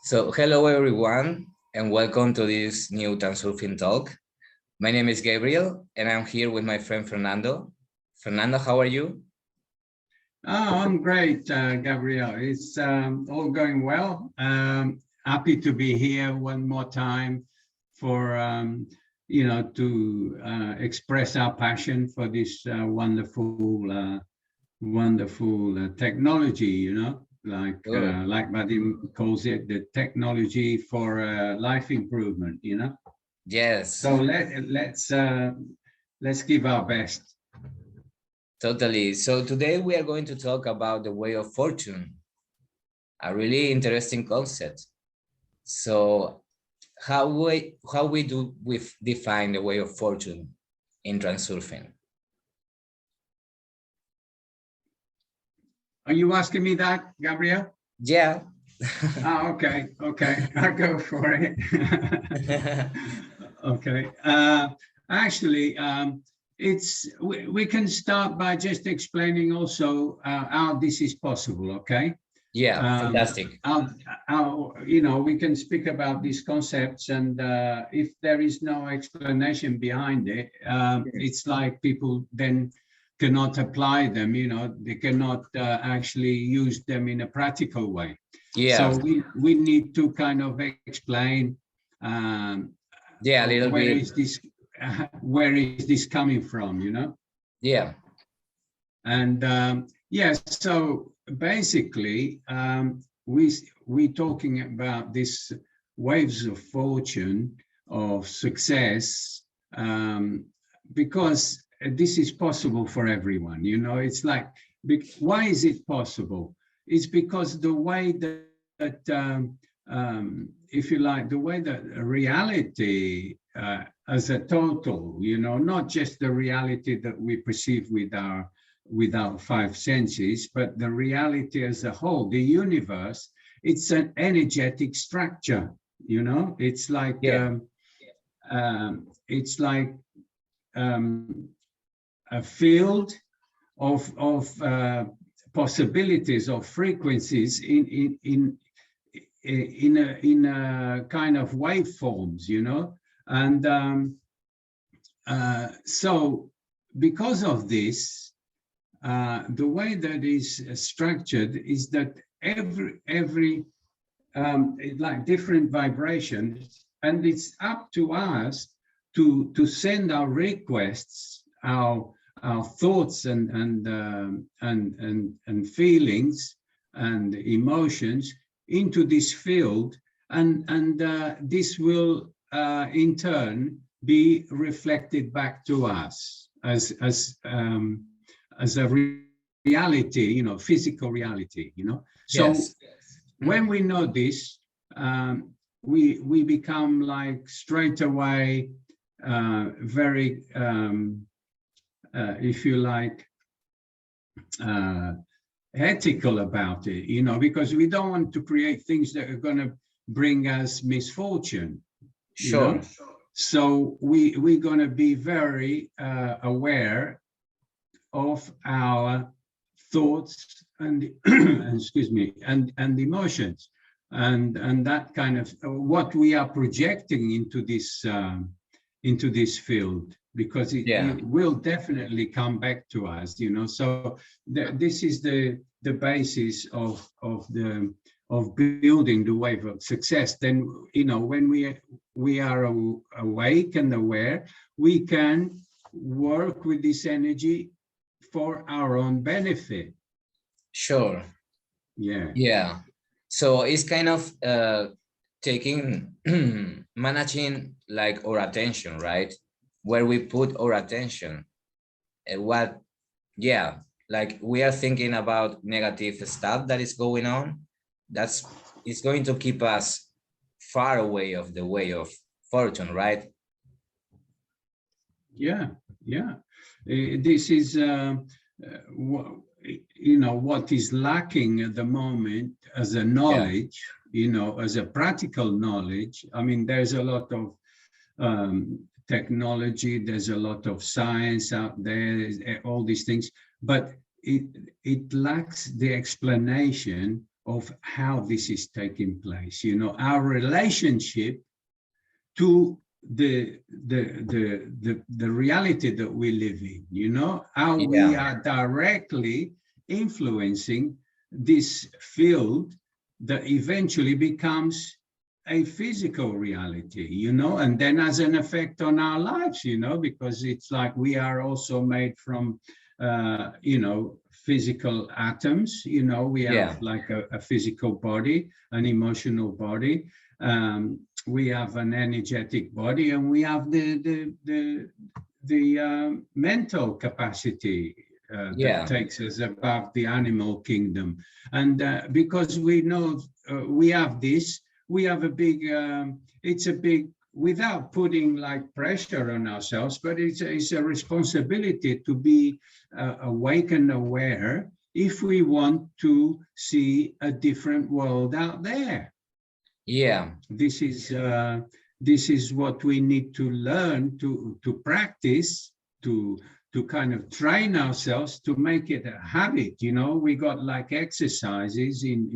So hello everyone and welcome to this new Transurfing talk. My name is Gabriel and I'm here with my friend Fernando. Fernando, how are you? Oh, I'm great, Gabriel. It's all going well. Happy to be here one more time for, to express our passion for this wonderful technology, like Vadim calls it, the technology for life improvement, Yes. So let's give our best. Totally. So today we are going to talk about the way of fortune, a really interesting concept. So how we define the way of fortune in Transurfing? Are you asking me that, Gabriel? Yeah. Okay, I'll go for it. Okay. Actually, we can start by just explaining also how this is possible. Okay. Yeah, fantastic. We can speak about these concepts, and if there is no explanation behind it, it's like people then cannot apply them. They cannot actually use them in a practical way. Yeah. So we need to kind of explain. Yeah, a little bit. Where is this coming from? Yeah. And yes, so basically, we talking about this waves of fortune, of success, because this is possible for everyone. It's like, why is it possible? It's because the way that if you like, the way that reality as a total, not just the reality that we perceive with our five senses, but the reality as a whole, the universe, it's an energetic structure. It's like a field of possibilities, of frequencies in a kind of waveforms, and so because of this, the way that is structured is that every like different vibrations, and it's up to us to send our requests, our thoughts and feelings and emotions into this field, and this will in turn be reflected back to us as a reality, physical reality, So yes. When we know this, we become like straight away very, if you like, ethical about it, because we don't want to create things that are going to bring us misfortune. Sure. So we're going to be very aware of our thoughts and excuse me, and emotions, and that kind of what we are projecting into this field, because it will definitely come back to us, So this is the basis of building the wave of success. Then, when we are awake and aware, we can work with this energy for our own benefit. Sure. Yeah. So it's kind of taking managing like our attention, right? Where we put our attention, like we are thinking about negative stuff that is going on, it's going to keep us far away of the way of fortune, right? Yeah. This is what is lacking at the moment as a knowledge, as a practical knowledge. I mean, there's a lot of technology, there's a lot of science out there, all these things, but it lacks the explanation of how this is taking place. You know, our relationship to the reality that we live in, you know, how we Yeah. are directly influencing this field that eventually becomes a physical reality, you know, and then has an effect on our lives, you know, because it's like we are also made from you know, physical atoms, you know, we have Yeah. like a physical body, an emotional body, we have an energetic body, and we have the mental capacity that Yeah. takes us above the animal kingdom. And because we know we have this, we have a big, it's a big, without putting like pressure on ourselves, but it's a responsibility to be awake and aware if we want to see a different world out there. Yeah. This is what we need to learn, to practice, to kind of train ourselves to make it a habit. You know, we got like exercises in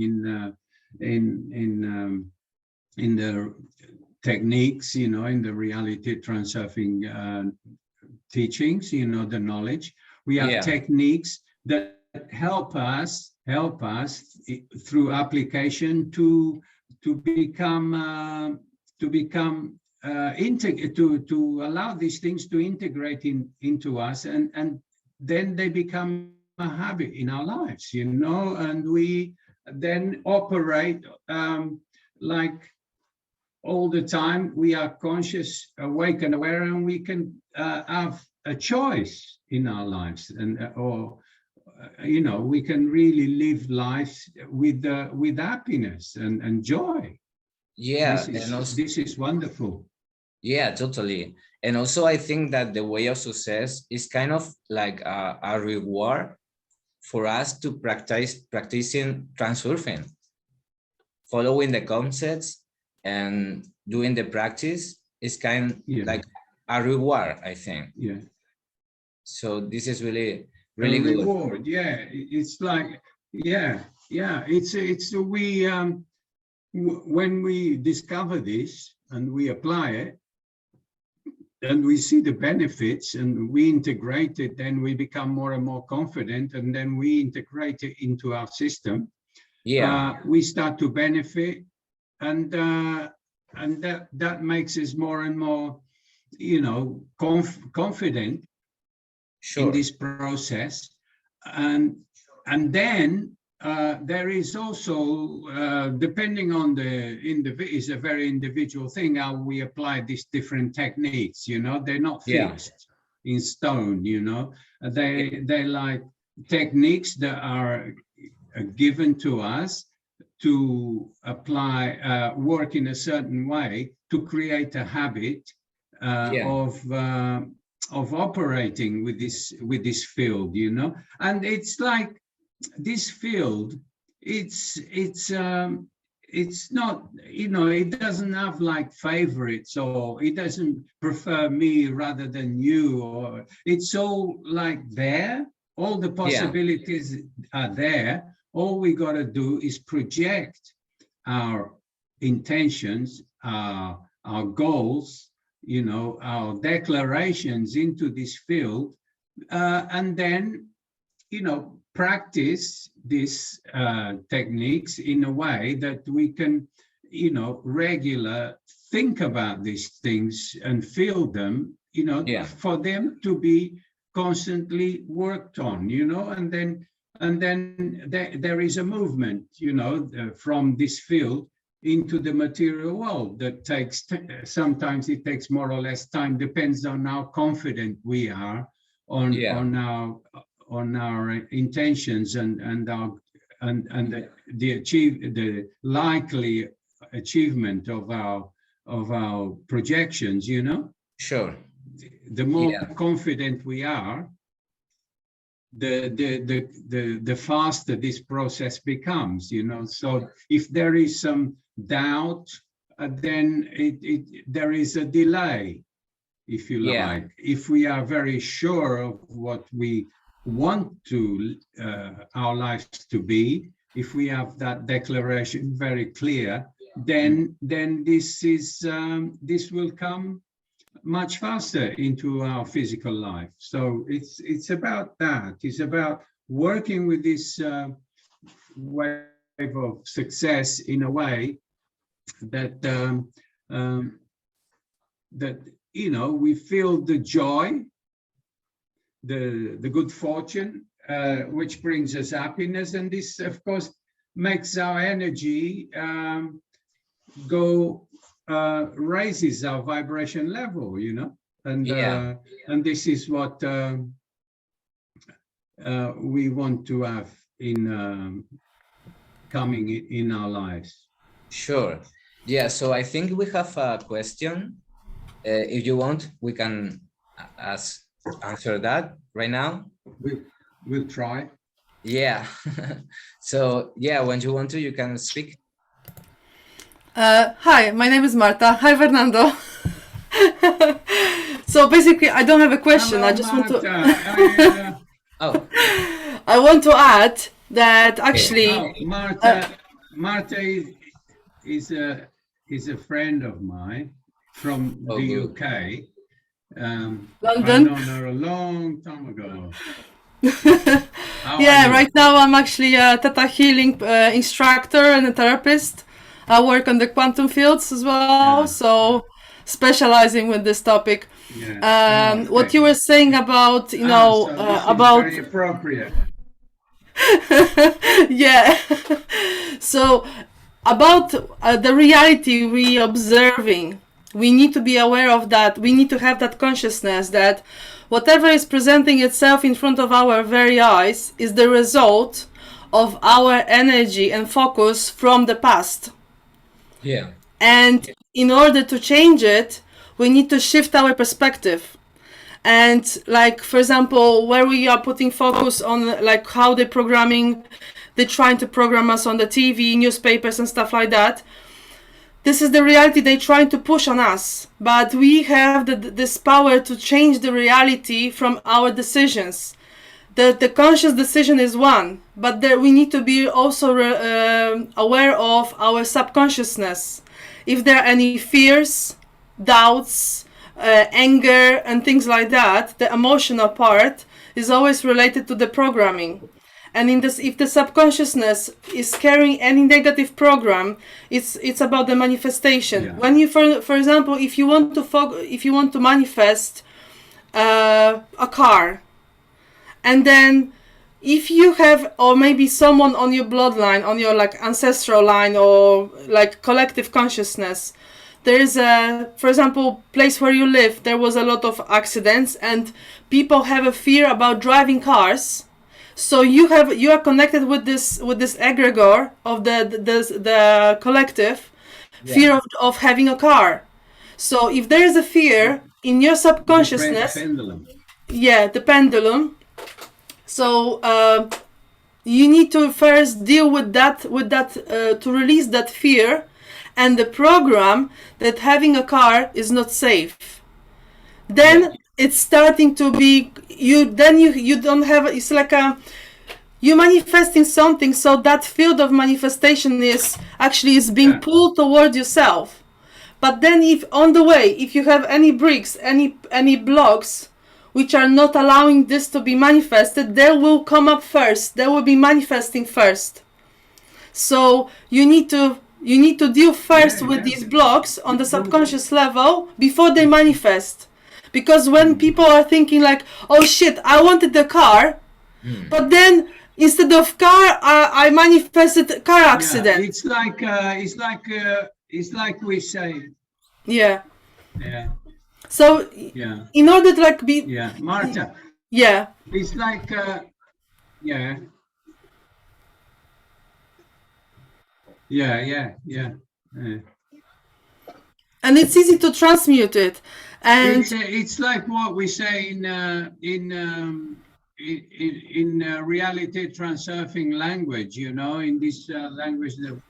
the techniques, you know, in the reality transurfing teachings, you know, the knowledge. We have Yeah. techniques that help us through application to become to allow these things to integrate into us, and then they become a habit in our lives, you know, and we then operate like all the time. We are conscious, awake and aware, and we can have a choice in our lives, and or you know, we can really live life with happiness and joy. Yeah. And also, This is wonderful. yeah, totally. And also, I think that the way of success is kind of like a reward for us to practicing transurfing, following the concepts and doing the practice is kind Yeah, like a reward, I think. yeah. So this is really, A really good. reward. Yeah, it's like, yeah, yeah. It's we when we discover this and we apply it, and we see the benefits and we integrate it, then we become more and more confident, and then we integrate it into our system. Yeah, We start to benefit, and that makes us more and more, you know, confident in sure. this process. And then there is also, depending on the individual, is a very individual thing how we apply these different techniques. You know, they're not Yeah, fixed in stone. You know, yeah, they like techniques that are given to us to apply, work in a certain way to create a habit yeah, of operating with this field, you know. And it's like this field, it's not, you know, it doesn't have like favorites, or it doesn't prefer me rather than you, or it's all like there. All the yeah, possibilities are there. All we got to do is project our intentions, our goals, you know, our declarations into this field, and then, you know, practice these techniques in a way that we can, you know, think about these things and feel them, you know, yeah, for them to be constantly worked on, you know. And then there is a movement, you know, from this field into the material world that takes, sometimes it takes more or less time, depends on how confident we are yeah, on our intentions and our and the likely achievement of our projections, you know. sure. The more Yeah, confident we are, the faster this process becomes, you know. So if there is some doubt, then there is a delay, if you yeah, like. If we are very sure of what we want to our lives to be, if we have that declaration very clear, then this will come much faster into our physical life. So it's about that. It's about working with this wave of success in a way that that we feel the joy, the good fortune, which brings us happiness, and this, of course, makes our energy go, raises our vibration level, and this is what we want to have in coming in our lives. Sure. Yeah, so I think we have a question. If you want, we can answer that right now. We'll try. Yeah. So yeah, when you want to, you can speak. Hi, my name is Marta. Hi, Fernando. So basically, I don't have a question. Hello, I just Marta. want to. Oh, I want to add that actually. Oh, Marta is a friend of mine from the good. UK. London. I've known her a long time ago. Yeah, right now I'm actually a Theta Healing instructor and a therapist. I work on the quantum fields as well, so specializing with this topic. Yeah. Okay. What you were saying about, so this about is very appropriate. yeah. So about the reality we observing, we need to be aware of that. We need to have that consciousness that whatever is presenting itself in front of our very eyes is the result of our energy and focus from the past. Yeah. And in order to change it, we need to shift our perspective. And like, for example, where we are putting focus on like how they're trying to program us on the TV, newspapers and stuff like that. This is the reality they're trying to push on us. But we have this power to change the reality from our decisions. The conscious decision is one, but we need to be also aware of our subconsciousness. If there are any fears, doubts, anger and things like that, the emotional part is always related to the programming. And if the subconsciousness is carrying any negative program, it's about the manifestation. Yeah. When you, for example, if you want to manifest a car, and then if you have, or maybe someone on your bloodline, on your like ancestral line or like collective consciousness, there is a, for example, place where you live, there was a lot of accidents and people have a fear about driving cars. So you are connected with this egregor of the collective fear of having a car. So if there is a fear in your subconsciousness, The pendulum. Yeah, the pendulum. So you need to first deal with that to release that fear and the program that having a car is not safe. Then it's starting to be you don't have, it's like you manifesting something, so that field of manifestation is being pulled toward yourself. But then if on the way, if you have any bricks, any blocks which are not allowing this to be manifested, they will come up first. They will be manifesting first. So you need to deal first with these blocks on the subconscious level before they manifest. Because when people are thinking like, oh shit, I wanted the car, but then instead of car, I manifested car accident. Yeah, it's like we say. Yeah. Yeah. So in order to like be. Yeah, Marta. Yeah. It's like yeah. And it's easy to transmute it, and it's like what we say in reality transurfing language, in this language that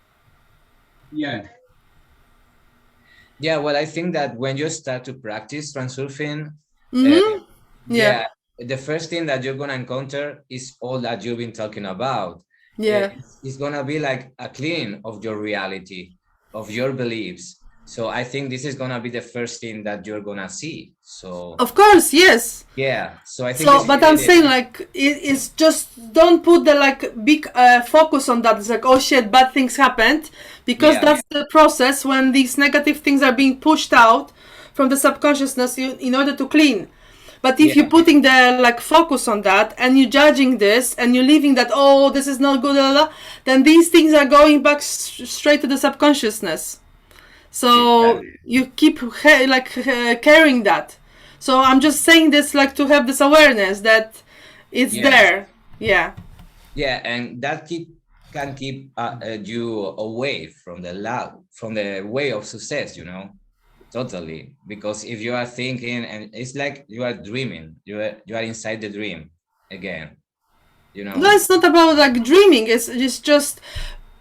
Yeah, well, I think that when you start to practice transurfing, the first thing that you're going to encounter is all that you've been talking about. Yeah. it's gonna be like a clean of your reality, of your beliefs. So I think this is gonna be the first thing that you're gonna see. So Of course, yes. yeah, so I think So, it's but really I'm saying like it's just don't put the like big focus on that. It's like, oh shit, bad things happened, because yeah, that's the process when these negative things are being pushed out from the subconsciousness in order to clean. But if you're yeah, putting the like focus on that and you're judging this and you're leaving that, oh, this is not good, blah, blah, then these things are going back straight to the subconsciousness. So exactly. you keep carrying that. So I'm just saying this like to have this awareness that it's Yeah, there. Yeah. yeah, and that can keep you away from the love, from the way of success, you know. Totally, because if you are thinking, and it's like you are dreaming, you are inside the dream again, you No, know. it's not about like dreaming. It's just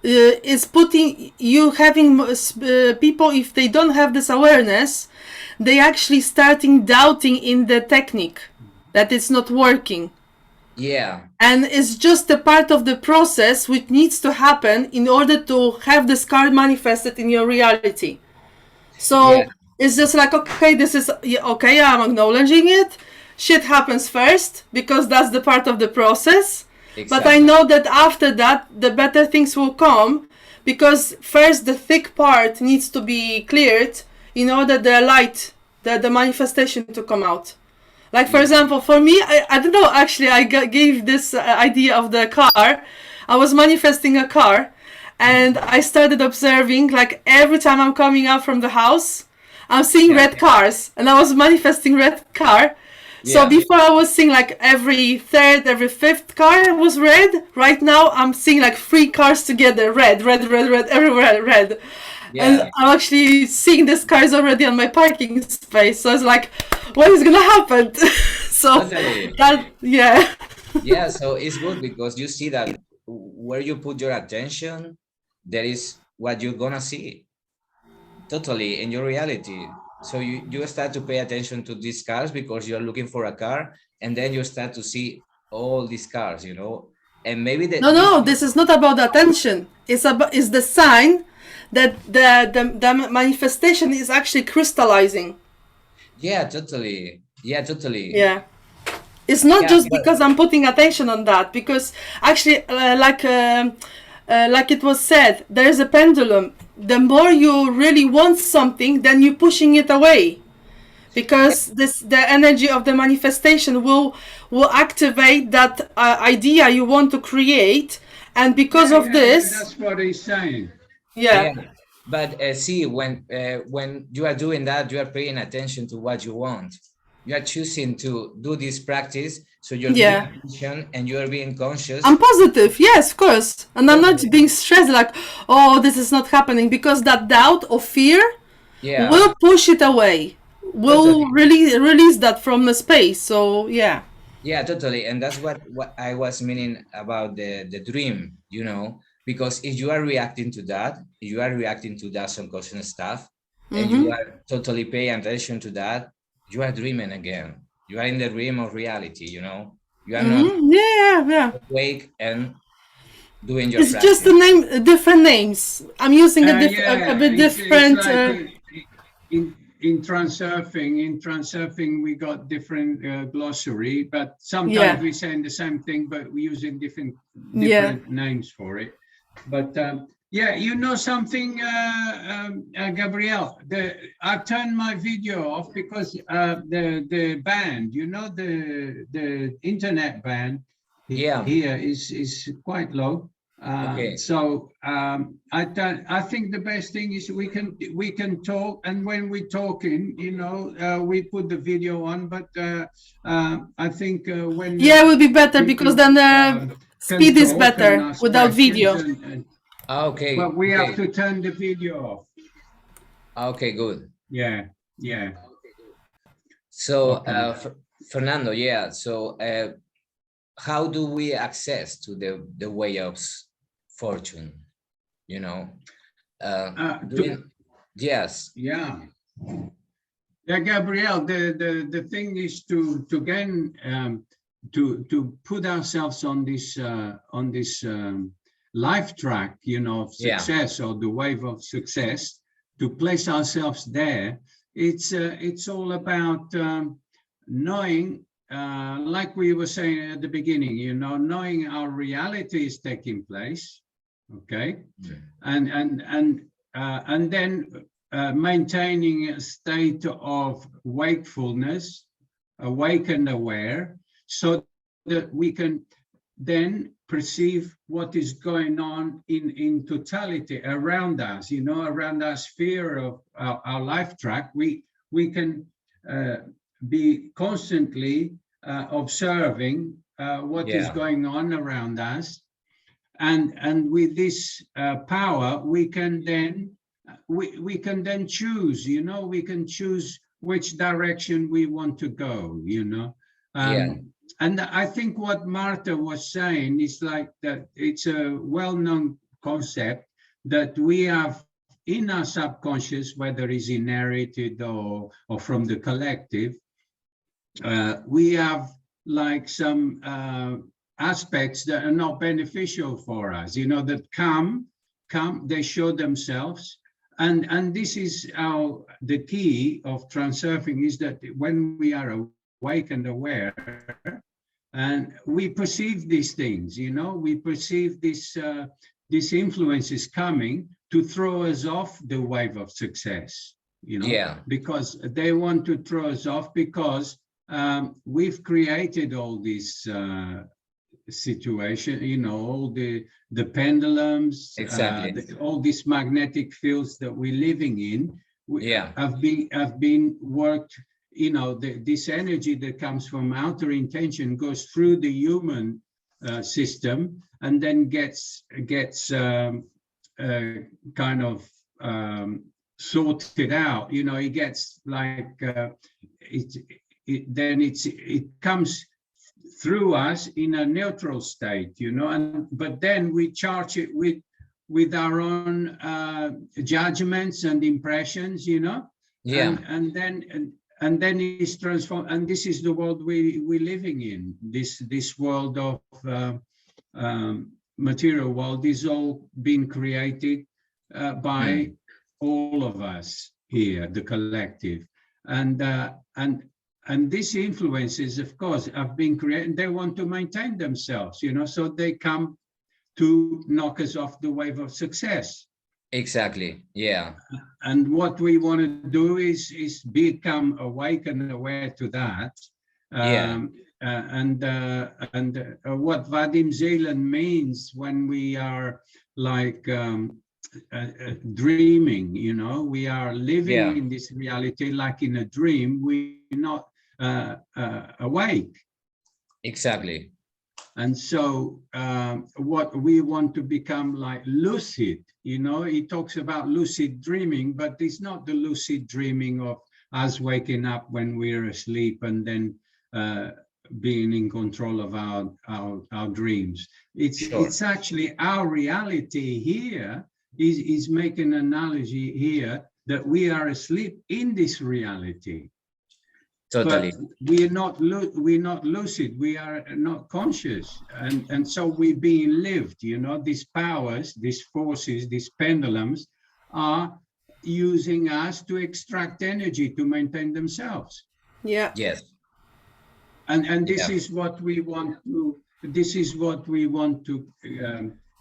it's putting you having people, if they don't have this awareness, they actually starting doubting in the technique that it's not working. Yeah, And it's just a part of the process which needs to happen in order to have this card manifested in your reality. yeah, So it's just like, okay, this is okay, I'm acknowledging it. Shit happens first because that's the part of the process. But I exactly. know that after that, the better things will come, because first the thick part needs to be cleared in order the light, the manifestation to come out. Like for Yeah, example, for me, I don't know. Actually, I gave this idea of the car. I was manifesting a car, and I started observing like every time I'm coming out from the house, I'm seeing yeah, red cars, and I was manifesting red car. So yeah, before I was seeing like every third, every fifth car was red. Right now I'm seeing like three cars together, red, red, red, red, everywhere red. And yeah, I'm actually seeing these cars already on my parking space. So I was like, what is gonna happen? So totally. that, yeah. Yeah, so it's good because you see that where you put your attention, there is what you're gonna see totally in your reality. So you start to pay attention to these cars because you're looking for a car, and then you start to see all these cars, you know, and maybe No, that this, no, this is not about attention. It's the sign that the manifestation is actually crystallizing. yeah, totally, yeah, totally, Yeah. It's not yeah, just but because I'm putting attention on that, because actually, like it was said, there is a pendulum. The more you really want something, then you're pushing it away, yeah, because the energy of the manifestation will activate that idea you want to create, and because Yeah, of yeah, yeah. this, That's what he's saying. yeah, yeah. But see, when you are doing that, you are paying attention to what you want. You are choosing to do this practice, so you're giving yeah. attention and you are being conscious. I'm positive, yes, of course, and I'm not Totally. being stressed like, oh, this is not happening, because that doubt or fear Yeah, will push it away. Will totally. really release that from the space. So yeah, Yeah, totally. And that's what I was meaning about the dream, you know, because if you are reacting to that, if you are reacting to that subconscious stuff, and you are totally paying attention to that, you are dreaming again. You are in the realm of reality, you know. You are not yeah, yeah. awake and doing your It's just practice. the name, different names. I'm using a Yeah, bit it's different. like in transurfing. In transurfing, we got different glossary, but sometimes Yeah, we saying the same thing, but we're using yeah, different names for it. But yeah, you know something, Gabrielle. I turned my video off because the band, you know, the internet band Yeah. here is quite low. Okay. So I think the best thing is we can talk, and when we're talking, you know, we put the video on. But I think when yeah. It would be better because people then can speed is talk and better ask without questions, video. Okay. but we have Okay. to turn the video off. Okay. Good. Yeah, yeah. So, Okay. Fernando, yeah. So, how do we access to the way of fortune? You know, doing yes, Yeah. Yeah, Gabrielle, the thing is to again to put ourselves on this life track, you know, of Yeah. success, or the wave of success, to place ourselves there. It's all about knowing, like we were saying at the beginning, you know, knowing our reality is taking place, okay, and then maintaining a state of wakefulness, awake and aware, so that we can then perceive what is going on in totality around us, you know, around our sphere of our life track. We can be constantly observing what is going on around us, and with this power we can then choose, you know, we can choose which direction we want to go, you know. And I think what Marta was saying is like that it's a well-known concept that we have in our subconscious, whether it's inherited or from the collective. We have like some aspects that are not beneficial for us, you know, that come, they show themselves. And this is how the key of transurfing is, that when we are awake and aware, and we perceive these things, you know, we perceive these influences coming to throw us off the wave of success, you know, because they want to throw us off, because we've created all this situation, you know, all the pendulums, all these magnetic fields that we're living in, have been worked, you know, this energy that comes from outer intention goes through the human system, and then gets kind of sorted out, you know. It gets like it comes through us in a neutral state, you know, but then we charge it with our own judgments and impressions, you know, and then it's transformed. And this is the world we're living in. This world of material world is all being created by all of us here, the collective, and these influences, of course, have been created. They want to maintain themselves, you know, so they come to knock us off the wave of success. Exactly. Yeah. And what we want to do is become awake and aware to that. And what Vadim Zeland means when we are like dreaming, you know, we are living in this reality like in a dream. We're not awake. Exactly. And so what we want to become like lucid, you know, he talks about lucid dreaming, but it's not the lucid dreaming of us waking up when we're asleep and then being in control of our dreams. It's actually our reality here is making an analogy here that we are asleep in this reality. Totally. But we're not lucid, we are not conscious, and so we're being lived, you know. These powers, these forces, these pendulums are using us to extract energy to maintain themselves. Yes. And this is what we want to,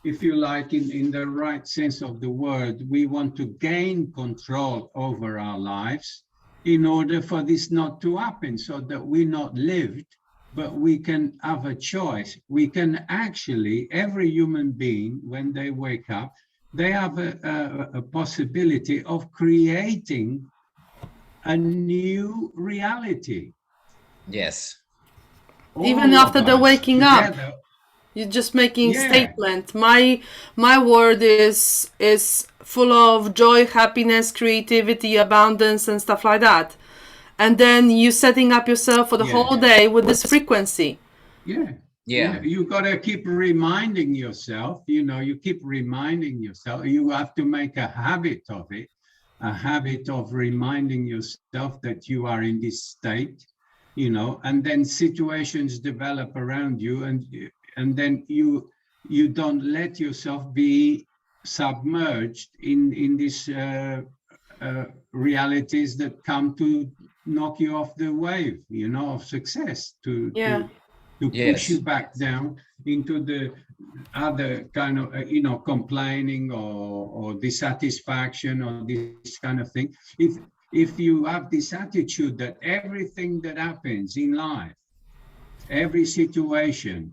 if you like, in the right sense of the word, we want to gain control over our lives in order for this not to happen, so that we're not lived, but we can have a choice. We can actually, every human being, when they wake up, they have a possibility of creating a new reality. Yes. Even after the waking up, you're just making statement. My world is full of joy, happiness, creativity, abundance, and stuff like that. And then you setting up yourself for the whole day with this frequency. You got to keep reminding yourself, you know, you keep reminding yourself. You have to make a habit of it, a habit of reminding yourself that you are in this state, you know, and then situations develop around you, and then you you don't let yourself be submerged in these realities that come to knock you off the wave, of success, to Yeah. push you Yes. back down into the other kind of complaining or dissatisfaction or this kind of thing. If you have this attitude that everything that happens in life, every situation,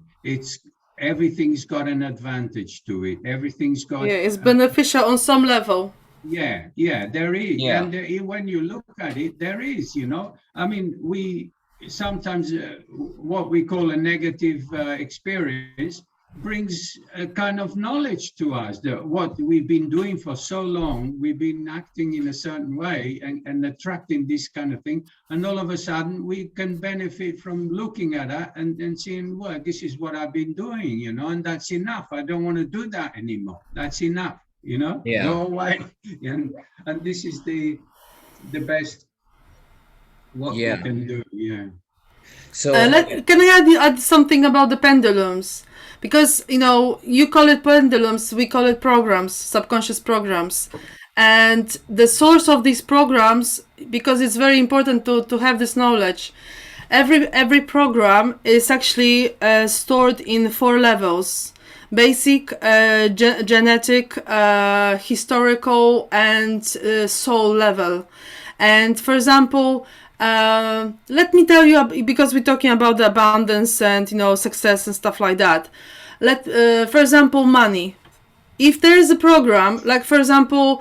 everything's got an advantage to it, everything's got Yeah, it's beneficial on some level. yeah, there is. Yeah. And when you look at it, there is, I mean, we sometimes what we call a negative experience brings a kind of knowledge to us that what we've been doing for so long, we've been acting in a certain way and attracting this kind of thing. And all of a sudden we can benefit from looking at that and seeing, well, this is what I've been doing, and that's enough. I don't want to do that anymore. That's enough. Yeah. Go away. And this is the best what we Yeah. can do. Yeah. So Can I add something about the pendulums? Because, you call it pendulums, we call it programs, subconscious programs. And the source of these programs, because it's very important to have this knowledge, every program is actually stored in 4 levels: basic, genetic, historical, and soul level. And for example, let me tell you, because we're talking about the abundance and success and stuff like that. For example, money. If there is a program, like for example,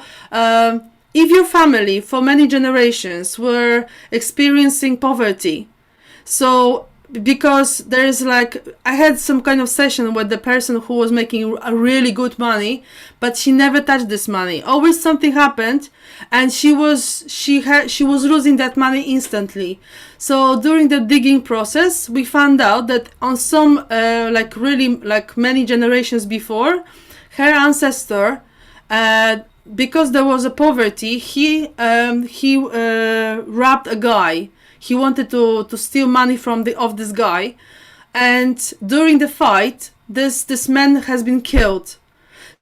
if your family for many generations were experiencing poverty, so because there's I had some kind of session with the person who was making a really good money, but she never touched this money. Always something happened, and she was losing that money instantly. So during the digging process, we found out that on some many generations before, her ancestor, because there was a poverty, he robbed a guy. He wanted to steal money of this guy, and during the fight, this man has been killed.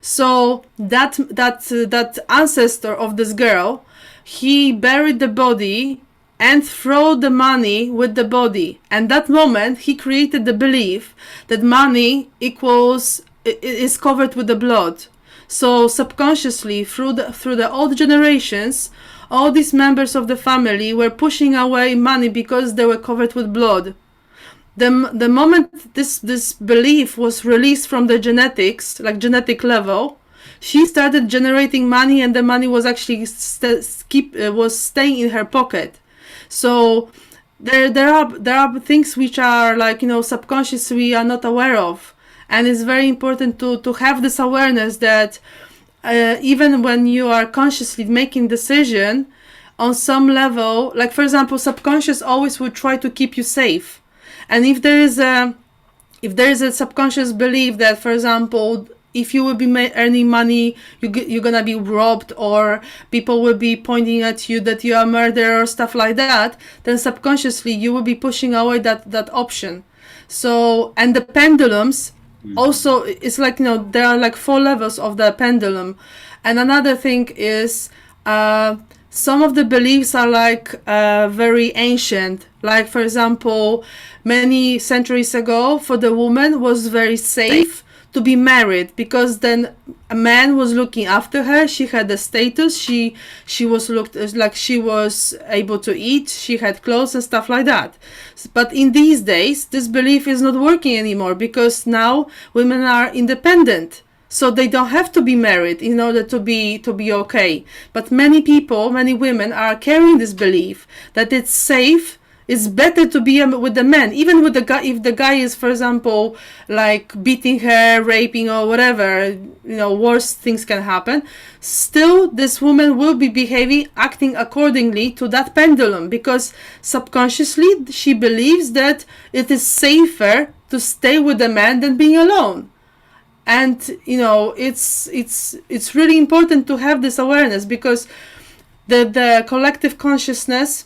So that ancestor of this girl, he buried the body and threw the money with the body. And that moment, he created the belief that money is covered with the blood. So subconsciously, through the old generations, all these members of the family were pushing away money because they were covered with blood. The moment this belief was released from the genetic level, she started generating money, and the money was actually was staying in her pocket. So there are things which are subconscious we are not aware of, and it's very important to have this awareness that even when you are consciously making decision on some level, like for example, subconscious always will try to keep you safe. And if there is a subconscious belief that, for example, if you will be earning money, you're gonna be robbed, or people will be pointing at you that you are a murderer or stuff like that, then subconsciously you will be pushing away that option. So, and the pendulums, also, it's there are 4 levels of the pendulum. And another thing is, some of the beliefs are very ancient. Like, for example, many centuries ago, for the woman was very safe to be married, because then a man was looking after her. She had a status. She was looked like she was able to eat. She had clothes and stuff like that. But in these days, this belief is not working anymore, because now women are independent. So they don't have to be married in order to be okay. But many women are carrying this belief that it's safe. It's better to be with the man, even with the guy. If the guy is, for example, beating her, raping, or whatever, worse things can happen. Still, this woman will be acting accordingly to that pendulum, because subconsciously she believes that it is safer to stay with the man than being alone. And it's really important to have this awareness, because the collective consciousness,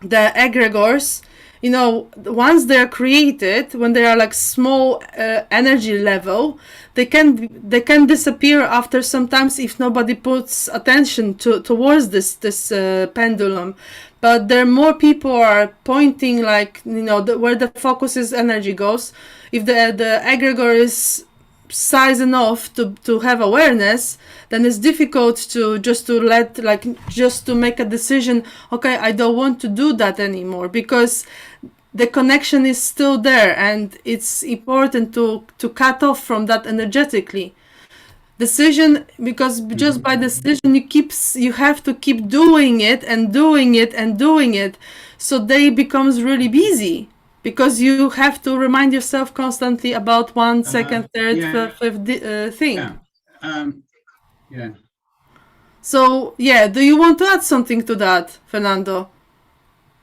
the egregores, you know, once they're created, when they are like small energy level, they can disappear after sometimes if nobody puts attention towards this pendulum. But there more people are pointing, like, you know, where the focus is energy goes. If the egregor is size enough to have awareness, then it's difficult to just to make a decision, okay, I don't want to do that anymore, because the connection is still there, and it's important to cut off from that energetically. Decision, because just by decision you have to keep doing it and doing it and doing it, so day becomes really busy, because you have to remind yourself constantly about one, second, third, yeah, fifth thing. yeah, yeah. So yeah, do you want to add something to that, Fernando?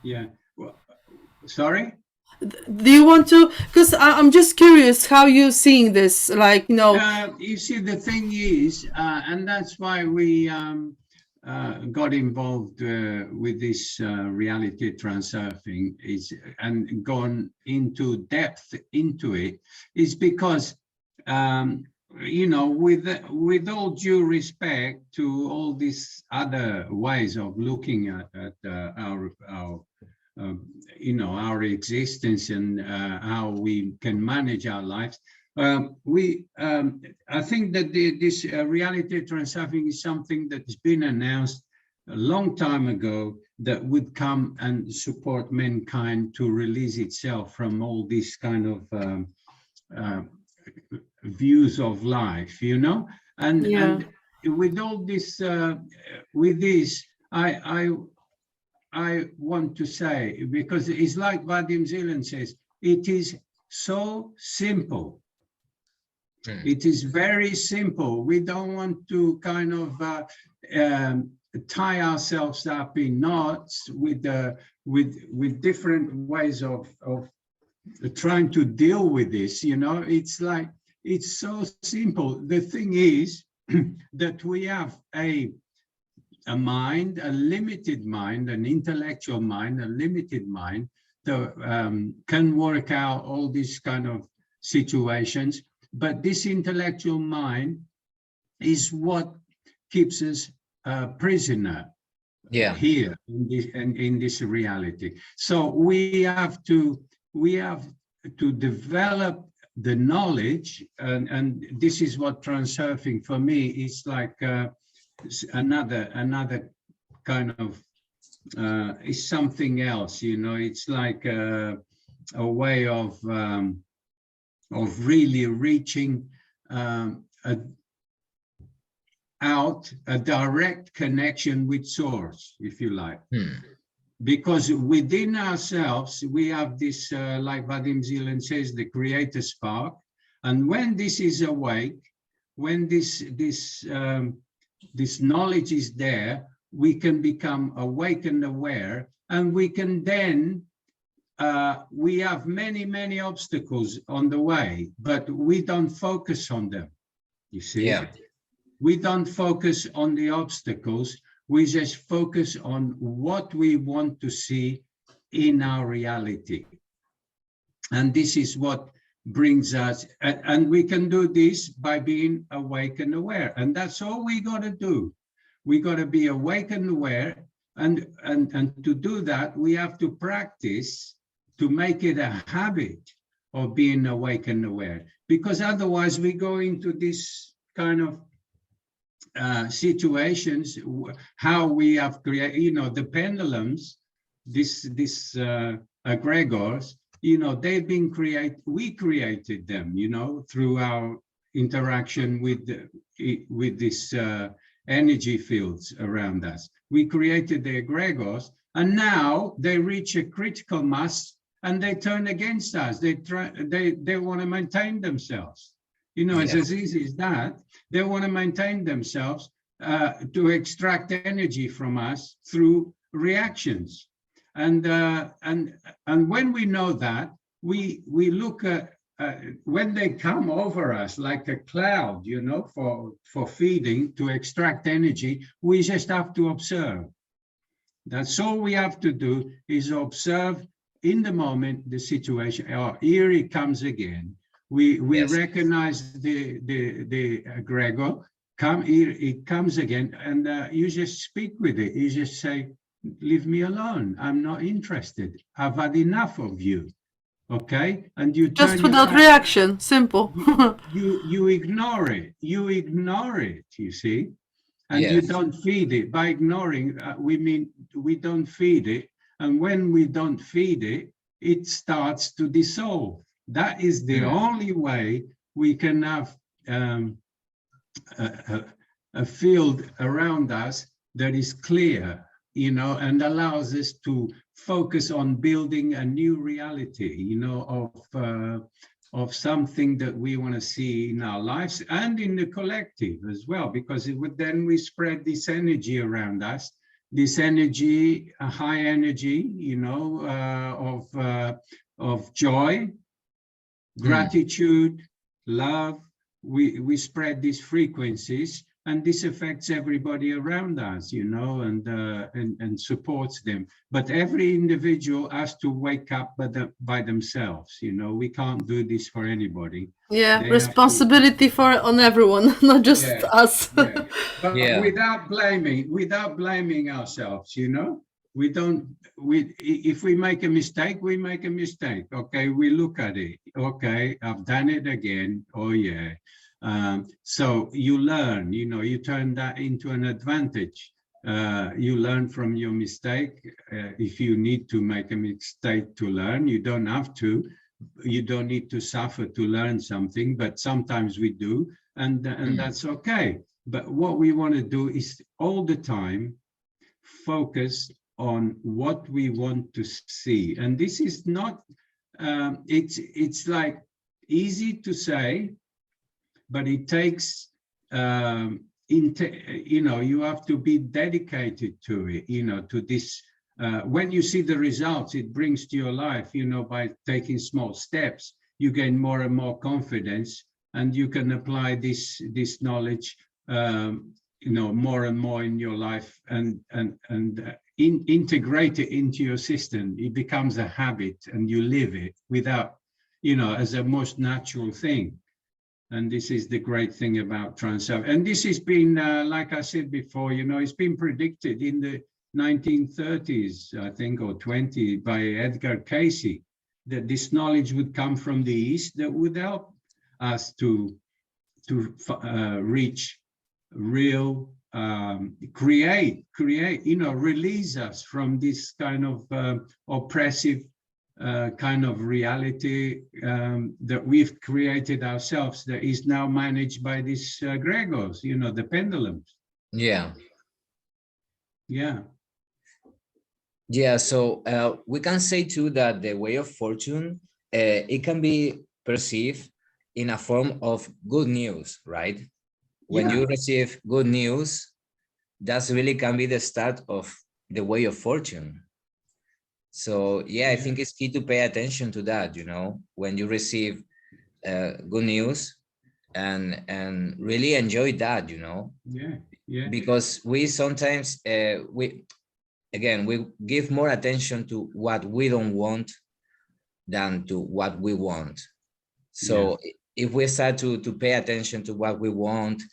Yeah. Well, sorry? Do you want to, because I'm just curious how you're seeing this, like, you know. You see, the thing is, and that's why we got involved with this reality transurfing and gone into depth into it, is because, you know, with all due respect to all these other ways of looking at our you know, our existence and how we can manage our lives. I think that this reality transurfing is something that's been announced a long time ago, that would come and support mankind to release itself from all these kind of views of life, you know. And with all this, with this, I want to say, because it's like Vadim Zeland says, it is so simple. It is very simple. We don't want to kind of tie ourselves up in knots with different ways of trying to deal with this. You know, it's like, it's so simple. The thing is that we have a mind, a limited mind, an intellectual mind, a limited mind that can work out all these kind of situations. But this intellectual mind is what keeps us a prisoner here in this reality. So we have to develop the knowledge, and this is what transurfing for me is like. Another kind of is something else, you know. It's like a way of really reaching out a direct connection with source, if you like. Because within ourselves we have this, like Vadim Zeland says, the creator spark, and when this is awake, when this knowledge is there, we can become awake and aware, and we can then, we have many obstacles on the way, but we don't focus on them, you see. We don't focus on the obstacles, we just focus on what we want to see in our reality. And this is what brings us, and we can do this by being awake and aware, and that's all we got to do. We got to be awake and aware, and to do that we have to practice to make it a habit of being awake and aware, because otherwise we go into this kind of situations, how we have created, you know, the pendulums, this egregors, you know, they've been we created them, you know, through our interaction with this energy fields around us. We created the egregors, and now they reach a critical mass and they turn against us. They want to maintain themselves. You know, it's as easy as that. They want to maintain themselves to extract energy from us through reactions. And when we know that, we look at when they come over us like a cloud, you know, for feeding, to extract energy, we just have to observe. That's all we have to do, is observe in the moment, the situation, oh, here it comes again. We Yes. recognize the egregor, come here, it comes again, and you just speak with it. You just say, leave me alone. I'm not interested. I've had enough of you. Okay, and you Just turn your without back. reaction, simple. You ignore it. You ignore it. You see, and you Yes. don't feed it. By ignoring, we mean we don't feed it. And when we don't feed it, it starts to dissolve. That is the only way we can have a field around us that is clear, you know, and allows us to focus on building a new reality, you know, of something that we want to see in our lives and in the collective as well, because it would then we spread this energy around us, this energy, a high energy, you know, of joy, gratitude, love. We spread these frequencies, and this affects everybody around us, you know, and supports them. But every individual has to wake up by themselves, you know. We can't do this for anybody. Yeah, They have to, responsibility for on everyone, not just yeah, us. yeah. But Yeah. without blaming ourselves, you know. We don't, if we make a mistake, we make a mistake. Okay, we look at it. Okay, I've done it again. Oh yeah. So you learn, you know, you turn that into an advantage. You learn from your mistake. If you need to make a mistake to learn, you don't have to. You don't need to suffer to learn something, but sometimes we do, and that's okay. But what we want to do is all the time focus on what we want to see. And this is not, it's like easy to say, but it takes, you know, you have to be dedicated to it, you know, to this. When you see the results it brings to your life, you know, by taking small steps, you gain more and more confidence, and you can apply this knowledge, you know, more and more in your life, and integrate it into your system. It becomes a habit, and you live it without, you know, as a most natural thing. And this is the great thing about Transurfing. And this has been, like I said before, you know, it's been predicted in the 1930s, I think, or 20, by Edgar Cayce, that this knowledge would come from the East that would help us to reach real, create, you know, release us from this kind of oppressive kind of reality that we've created ourselves, that is now managed by these egregors, you know, the pendulums. Yeah. Yeah. Yeah, so we can say too that the way of fortune, it can be perceived in a form of good news, right? When you receive good news, that really can be the start of the way of fortune. So yeah, I think it's key to pay attention to that, you know, when you receive good news, and really enjoy that, you know. Because we sometimes we give more attention to what we don't want than to what we want. So if we start to pay attention to what we want,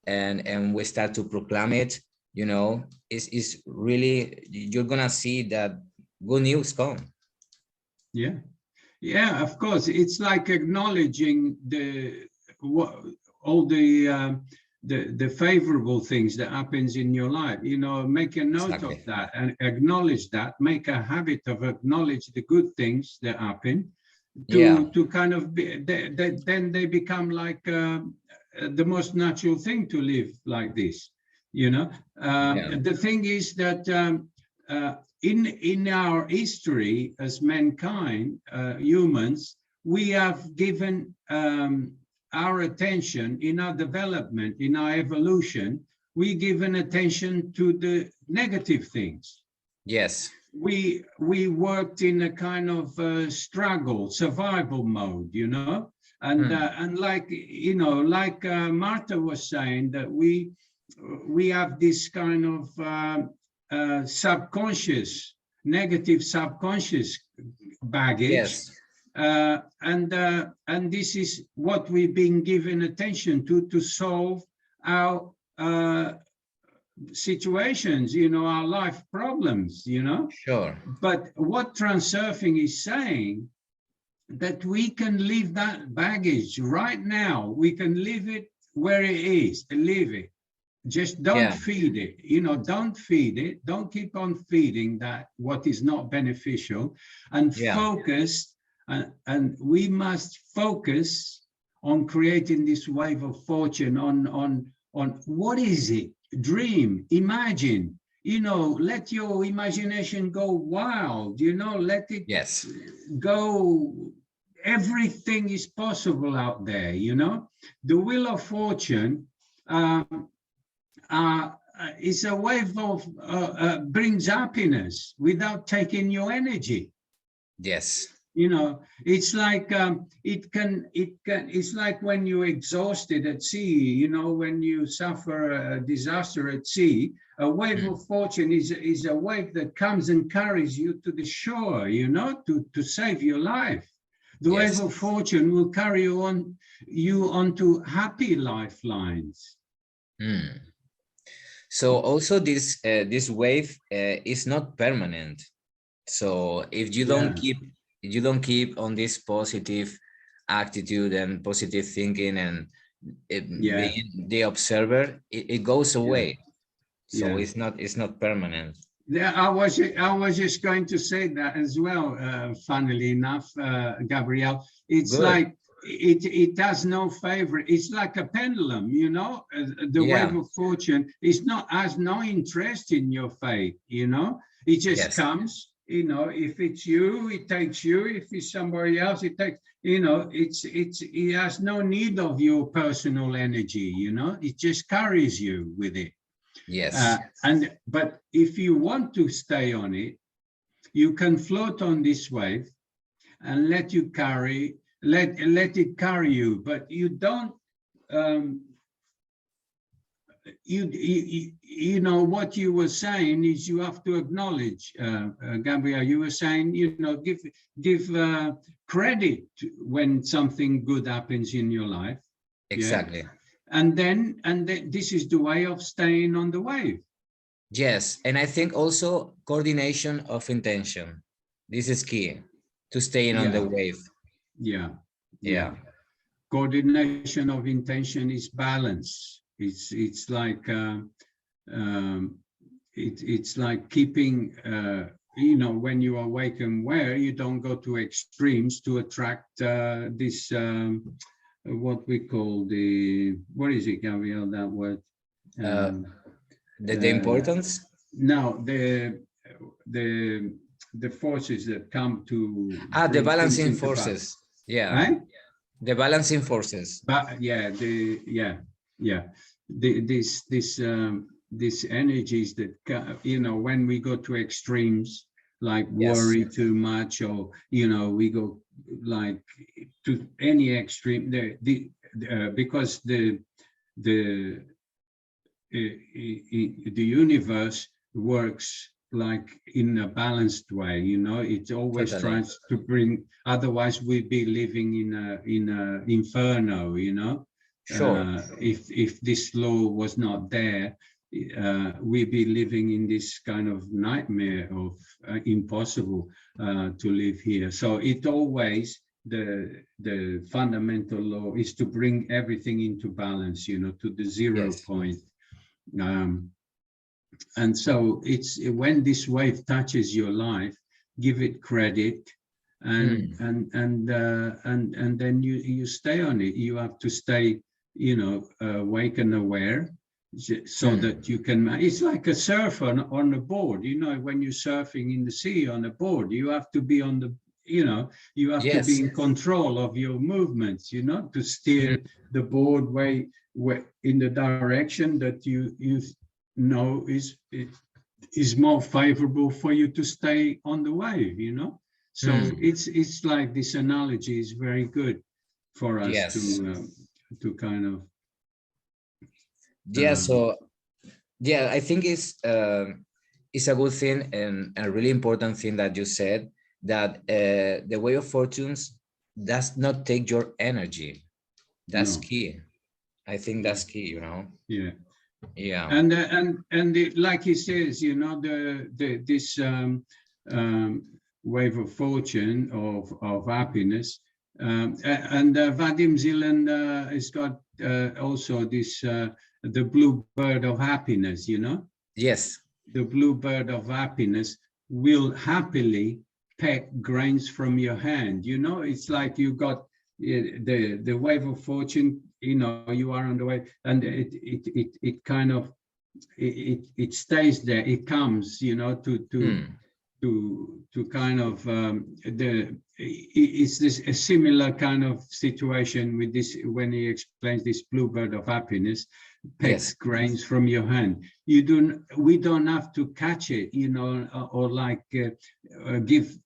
and we start to proclaim it, you know, it's really, you're gonna see that good news come. Yeah, of course. It's like acknowledging all the favorable things that happens in your life, you know. Make a note of that and acknowledge that. Make a habit of acknowledge the good things that happen, to kind of be, then they become like the most natural thing to live like this, you know. The thing is that in our history as mankind, humans, we have given our attention in our development, in our evolution, we given attention to the negative things. Yes. We worked in a kind of struggle, survival mode, you know, and like, you know, like Martha was saying, that we have this kind of subconscious, negative subconscious baggage. Yes. And this is what we've been given attention to solve our situations, our life problems, Sure. But what Transurfing is saying, that we can leave that baggage right now. We can leave it where it is, leave it. Just don't Yeah. feed it, don't feed it. Don't keep on feeding that what is not beneficial, and Yeah. focus. And we must focus on creating this wave of fortune, on what is it? Dream, imagine, let your imagination go wild, let it Yes. go. Everything is possible out there, The Wheel of Fortune is a wave of brings happiness without taking your energy. Yes. It's like it's like when you're exhausted at sea, when you suffer a disaster at sea. A wave of fortune is a wave that comes and carries you to the shore, to save your life. The wave of fortune will carry you onto happy lifelines. So also this wave is not permanent. So if you don't keep on this positive attitude and positive thinking and being the observer, it goes away. So it's not permanent. Yeah, I was just going to say that as well. Funnily enough, Gabriel, it's Good. like it does no favor. It's like a pendulum, the wave of fortune has no interest in your fate. It just comes. If it's you, it takes you. If it's somebody else, it takes. It has no need of your personal energy. It just carries you with it. Yes. But if you want to stay on it, you can float on this wave and let it carry you. But you don't. What you were saying is you have to acknowledge, Gabriel. You were saying, give credit when something good happens in your life. Exactly. Yeah? And then this is the way of staying on the wave. Yes, and I think also coordination of intention. This is key to staying on the wave. Yeah. Coordination of intention is balance. It's like it's like keeping when you are awake and aware, you don't go to extremes to attract this what we call what is it, Gabriel, that word? The importance? No, the forces that come to the balancing forces. Yeah. Right? The balancing forces. But these energies that when we go to extremes, like worry too much, or we go like to any extreme, because the universe works like in a balanced way. It always tries to bring, otherwise we'd be living in a inferno. Sure. If this law was not there, we'd be living in this kind of nightmare of impossible to live here. So it always, the fundamental law is to bring everything into balance, to the zero point. And so it's when this wave touches your life, give it credit, and then you stay on it. You have to stay, awake and aware, so that you can. It's like a surfer on a board. When you're surfing in the sea on a board, you have to be on the. You have to be in control of your movements. To steer the board way in the direction that you is more favorable for you to stay on the wave. So it's like this analogy is very good for us to kind of. I think it's a good thing and a really important thing that you said, that the way of fortunes does not take your energy. That's No. key. I think that's key, you know. Yeah. Yeah. Like he says, you know, this wave of fortune, of happiness, and Vadim Zeland has got also this the blue bird of happiness, you know. Yes. The blue bird of happiness will happily peck grains from your hand. You know, it's like you got the wave of fortune. You know, you are on the way, and it kind of it stays there. It comes, you know, to kind of it's this a similar kind of situation with this when he explains this bluebird of happiness pecks grains from your hand. We don't have to catch it, you know, or like give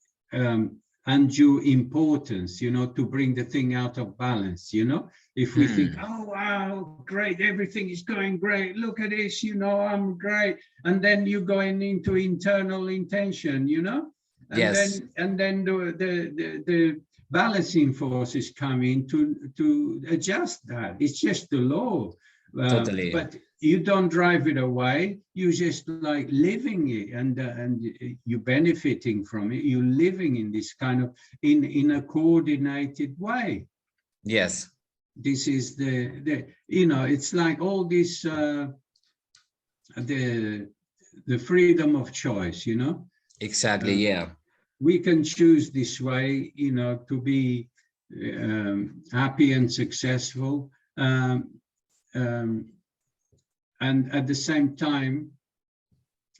undue importance, you know, to bring the thing out of balance, you know. If we think, oh wow, great, everything is going great, look at this, you know, I'm great, and then you're going into internal intention, you know, and then the balancing forces come in to adjust that. It's just the law. Totally. But you don't drive it away. You just like living it, and you're benefiting from it. You're living in this kind of in a coordinated way. Yes. This is the you know, it's like all this the freedom of choice, you know. Exactly. Yeah. We can choose this way, you know, to be happy and successful. And at the same time,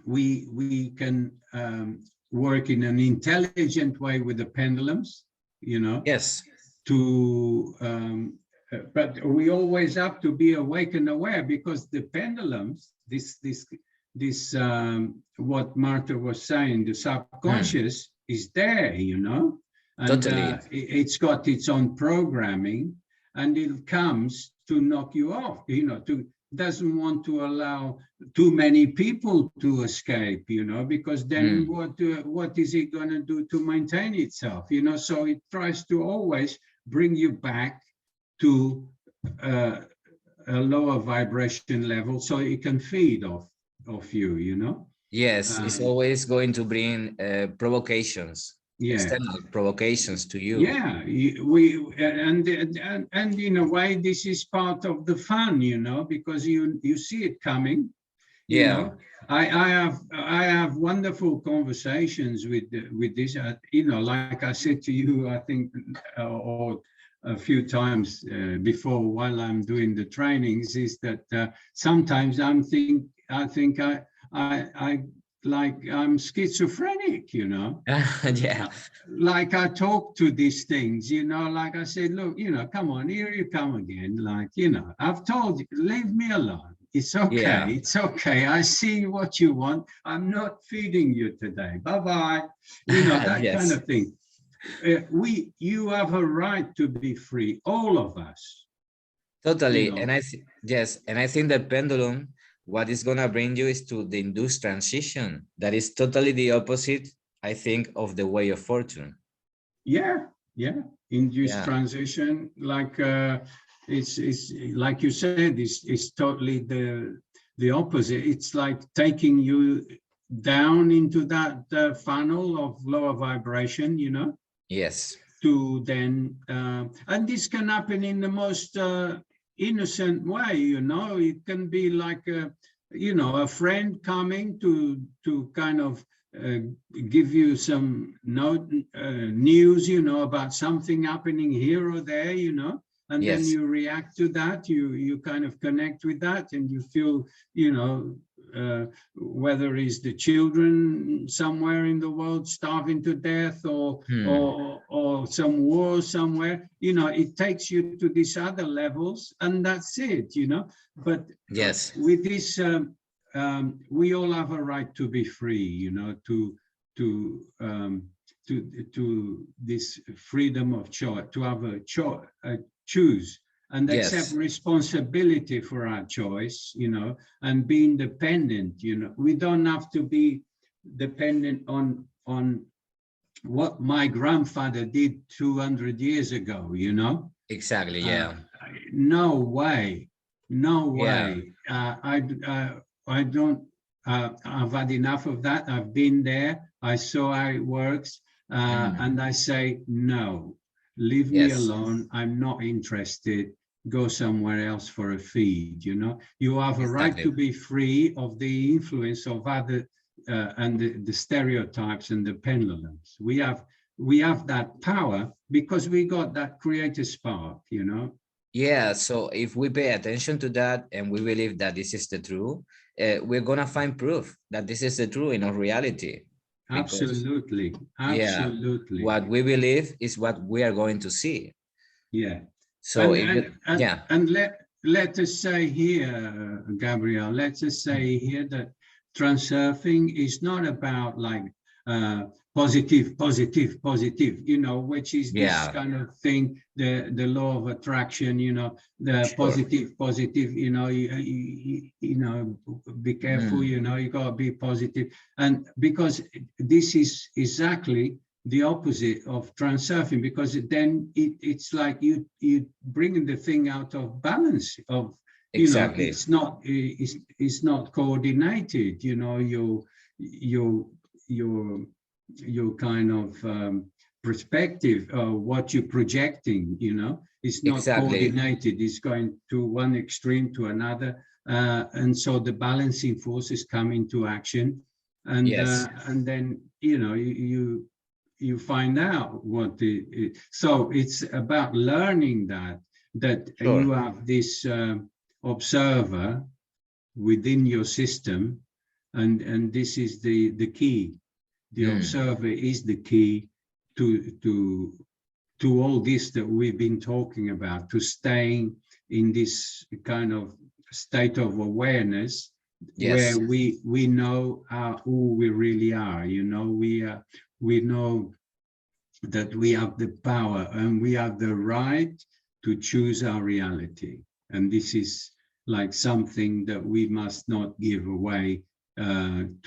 we can work in an intelligent way with the pendulums, you know. Yes. But we always have to be awake and aware, because the pendulums, this what Martha was saying, the subconscious is there, you know, and Totally. It's got its own programming, and it comes to knock you off, you know, doesn't want to allow too many people to escape, you know, because then what is it going to do to maintain itself, you know? So it tries to always bring you back to a lower vibration level, so it can feed off you, you know. Yes, it's always going to bring provocations. Yeah. External provocations to you. Yeah, and in a way, this is part of the fun, you know, because you see it coming. You know, I have wonderful conversations with this. You know, like I said to you, I think, or a few times before, while I'm doing the trainings, is that sometimes I think like I'm schizophrenic, you know. Yeah. Like I talk to these things, you know, like I said, look, you know, come on, here you come again. Like, you know, I've told you, leave me alone. It's okay. Yeah. It's okay. I see what you want. I'm not feeding you today. Bye-bye. You know, that kind of thing. You have a right to be free, all of us. Totally. You know? And I think that pendulum, what it's gonna bring you is to the induced transition. That is totally the opposite, I think, of the way of fortune. Yeah, induced transition, like it's like you said, it's totally the opposite. It's like taking you down into that funnel of lower vibration, you know. Yes. To then, and this can happen in the most innocent way, you know. It can be like a friend coming to kind of give you some news, you know, about something happening here or there, you know, and then you react to that, you kind of connect with that, and you feel, you know, whether it's the children somewhere in the world starving to death, or some war somewhere, you know, it takes you to these other levels, and that's it, you know. But with this, we all have a right to be free, you know, to this freedom of choice, to have a choose and accept responsibility for our choice, you know, and be independent, you know. We don't have to be dependent on what my grandfather did 200 years ago, you know. Exactly. Yeah. No way, no Yeah. way. I don't. I've had enough of that. I've been there. I saw how it works, Mm. and I say no. Leave me Yes. alone. I'm not interested. Go somewhere else for a feed. You know, you have a right to Exactly. be free of the influence of other and the stereotypes and the pendulums. We have that power because we got that creative spark. You know. Yeah, so if we pay attention to that and we believe that this is the truth, we're gonna find proof that this is the truth in our reality. Because Absolutely, yeah, absolutely. what we believe is what we are going to see. Yeah. So And if and you, and, yeah, and let us say here, Gabriel, let us say here that transurfing is not about like uh, positive, positive, positive, you know, which is this yeah, kind of thing, the law of attraction, you know, the sure. positive, positive, you know, you know, be careful, Mm, you know, you got to be positive. And because this is exactly the opposite of transurfing, because then it's like you bringing the thing out of balance of, you know, exactly. it's not coordinated, you know, your your your kind of perspective, what you're projecting, you know, it's not Exactly. coordinated, it's going to one extreme to another, and so the balancing forces come into action, Yes, and then, you know, you find out what so it's about learning that sure. you have this observer within your system, and this is the key. The Mm, observer is the key to to to all this that we've been talking about, to staying in this kind of state of awareness where yes. we know who we really are. You know, we know that we have the power and we have the right to choose our reality. And this is like something that we must not give away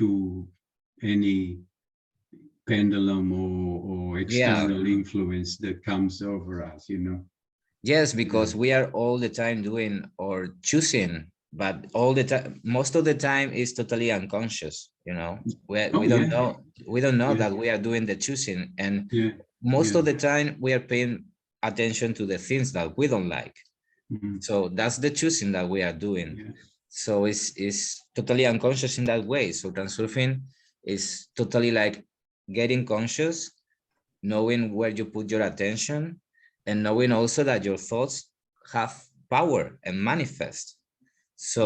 to any pendulum or Yeah. external influence that comes over us, you know. Yes, Yeah. because we are all the time doing or choosing, but all the time, most of the time is totally unconscious, you know. We Oh don't yeah, know, we don't know yeah, that we are doing the choosing. And yeah, most yeah. of the time we are paying attention to the things that we don't like. Mm, So that's the choosing that we are doing. yeah, So it's totally unconscious in that way. So transurfing is totally like getting conscious, knowing where you put your attention, and knowing also that your thoughts have power and manifest. yeah, So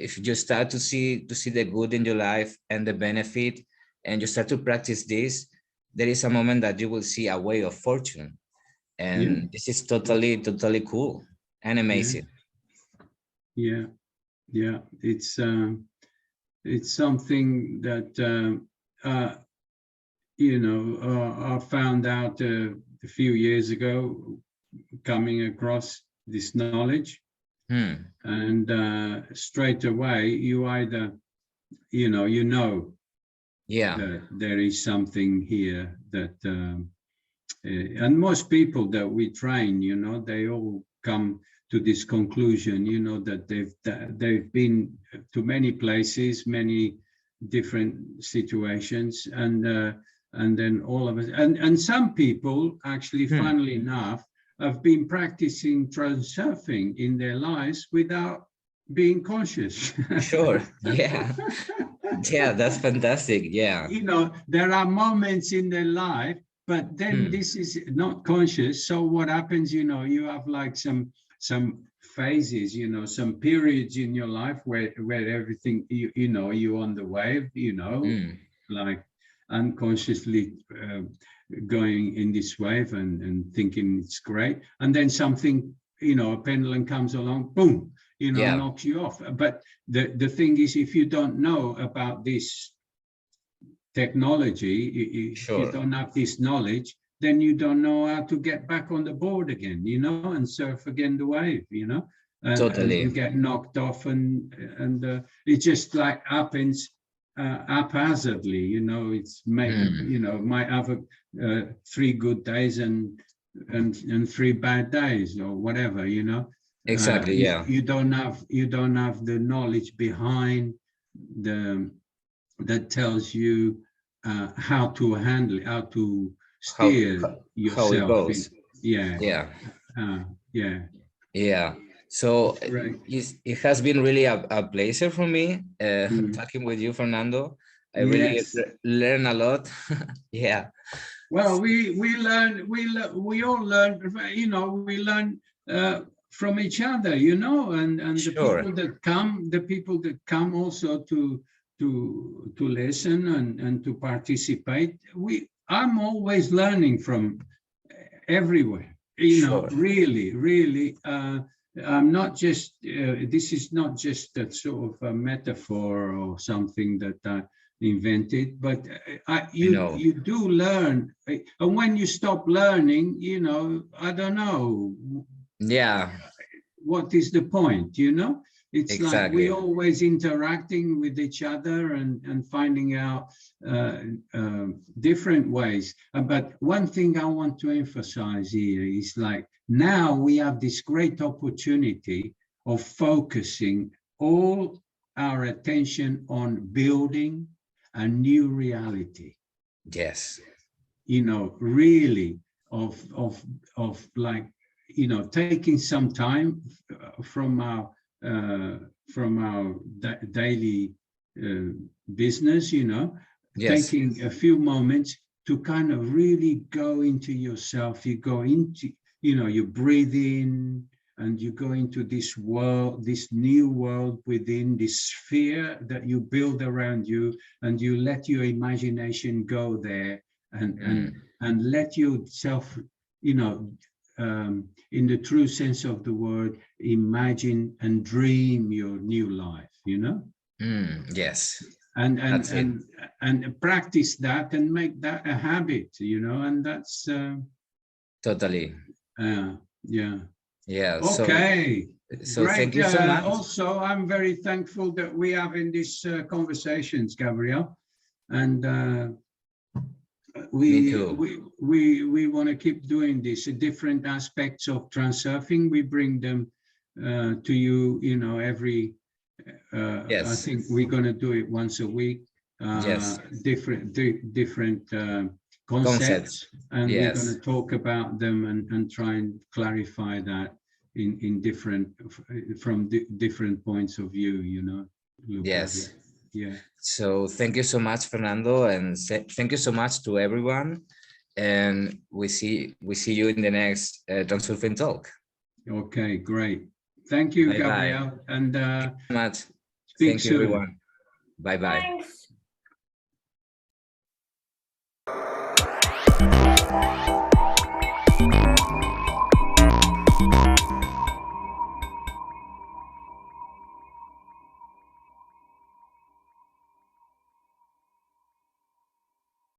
if you start to see the good in your life and the benefit, and you start to practice this, there is a moment that you will see a way of fortune, yeah, and this is totally cool and yeah, amazing. yeah, yeah. It's something that you know, I found out a few years ago, coming across this knowledge, Hmm. and straight away you either, you know Yeah. that there is something here that, and most people that we train, you know, they all come to this conclusion, you know, that they've been to many places, many different situations, and then all of us, and some people actually, Hmm. funnily enough, have been practicing transurfing in their lives without being conscious. Sure. Yeah. Yeah, that's fantastic. Yeah. You know, there are moments in their life, but then Hmm. this is not conscious. So what happens, you know, you have like some phases, you know, some periods in your life where everything, you know, you're on the wave, you know, Hmm. like unconsciously going in this wave and thinking it's great, and then something, you know, a pendulum comes along, boom, you know, Yeah. knocks you off. But the thing is, if you don't know about this technology, if you Sure. don't have this knowledge, then you don't know how to get back on the board again, you know, and surf again the wave, you know, and Totally. get knocked off, and it just like happens haphazardly, you know. It's you know, might have 3 good days and 3 bad days or whatever, you know. Exactly. Yeah. You don't have the knowledge behind that tells you how to handle it, how to steer How it yourself in. goes. Yeah. Yeah. Yeah. Yeah. So Right. it has been really a pleasure for me Mm. talking with you, Fernando. I really Yes. learn a lot. Yeah. Well, we all learn, you know, we learn from each other, you know, and the Sure. people that come also to listen and to participate. I'm always learning from everywhere, you know. Sure. Really, I'm not just this is not just a sort of a metaphor or something that I invented, but know. you do learn, and when you stop learning, you know, I don't know Yeah. what is the point, you know. It's like we Exactly. always interacting with each other and finding out different ways. But one thing I want to emphasize here is, like, now we have this great opportunity of focusing all our attention on building a new reality. Yes. You know, really of like, you know, taking some time from our daily business, you know, Yes. taking a few moments to kind of really go into yourself. You go into, you know, you breathe in and you go into this world, this new world within this sphere that you build around you, and you let your imagination go there and let yourself, you know, in the true sense of the word, imagine and dream your new life, you know. Yes. And That's it. and practice that and make that a habit, you know. And that's Totally. yeah. Yeah. Okay. So Great. thank you so much. Also, I'm very thankful that we have in these conversations, Gabriel, and Me too. we want to keep doing this. Different aspects of transurfing, we bring them to you, you know, every. I Yes. think we're going to do it once a week. Yes. Different Concepts. concepts, and we're going Yes. to talk about them and try and clarify that in different from different points of view, you know. Look at it. Yes. Yeah. So thank you so much, Fernando, and thank you so much to everyone. And we see you in the next Transurfing talk. Okay, great. Thank you, Bye bye. Gabriel, and So much. speak Thank you, soon. everyone. Bye bye. Thanks.